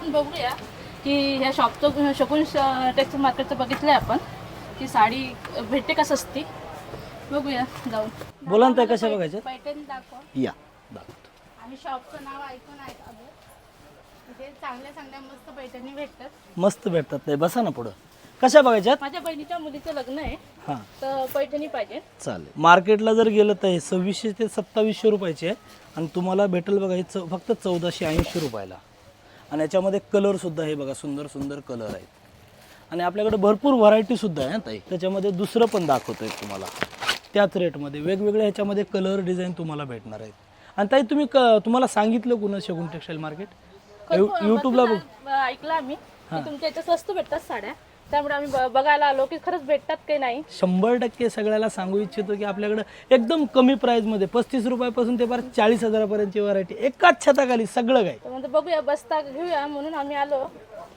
आपण बघूया की ह्या शॉपचं शगुन टेक्सटाईल मार्केटचं बघितलंय आपण की साडी भेटते का सस्ती. बघूया जाऊन. बोला ना ताई, कशा बघायच्या? पैठणी दाखव. या दाखवतो. आम्ही शॉपचं नाव ऐकून आहे अगं. इथे चांगल्या मस्त पैठणी भेटतात. मस्त भेटतात ताई, बसा ना पुढं. कशा बघायच्यात? माझ्या बहिणीच्या मुलीचं लग्न आहे हां तर पैठणी पाहिजे. चालेल. मार्केटला जर गेलं तर हे 2600 ते 2700 रुपयाचे आहे आणि तुम्हाला भेटेल बघा हे फक्त 1480 रुपयाला. आणि याच्यामध्ये कलरसुद्धा हे बघा सुंदर सुंदर कलर आहेत आणि आपल्याकडे भरपूर व्हरायटीसुद्धा आहे ताई. त्याच्यामध्ये दुसरं पण दाखवतो आहे तुम्हाला त्याच रेटमध्ये वेगवेगळे ह्याच्यामध्ये कलर डिझाईन तुम्हाला भेटणार आहेत. आणि ताई तुम्ही तुम्हाला सांगितलं कुणा शगुन टेक्सटाईल मार्केट यूट्यूबला बघ ऐकलं आम्ही की तुमच्या इथे स्वस्त भेटतात साड्या, त्यामुळे आम्ही बघायला आलो की खरंच भेटतात की नाही. 100% सगळ्याला सांगू इच्छितो की आपल्याकडे एकदम कमी प्राईजमध्ये 35 रुपयापासून ते 40,000 पर्यंतची व्हरायटी एकाच छताखाली सगळं काय. तर म्हणजे बघूया बस्ता घेऊया म्हणून आम्ही आलो.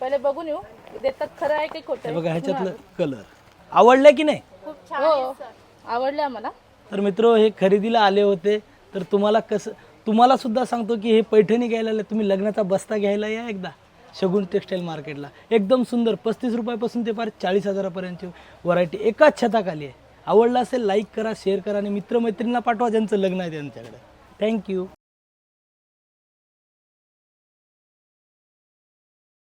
पहिले बघून येऊ देतात खरं आहे की खोटं हे आहे. बघा ह्याच्यातलं कलर आवडलं की नाही? खूप छान हो आवडले आम्हाला. तर मित्र हे खरेदीला आले होते तर तुम्हाला सुद्धा सांगतो की हे पैठणी घ्यायला आले तुम्ही लग्नाचा बस्ता घ्यायला या एकदा शगुन टेक्सटाईल मार्केटला. एकदम सुंदर 35 रुपयापासून ते 40,000 पर्यंतची व्हरायटी एकाच छताखाली आहे. आवडला असेल लाईक करा, शेअर करा आणि मित्रमैत्रिणींना पाठवा ज्यांचं लग्न आहे त्यांच्याकडे. थँक्यू.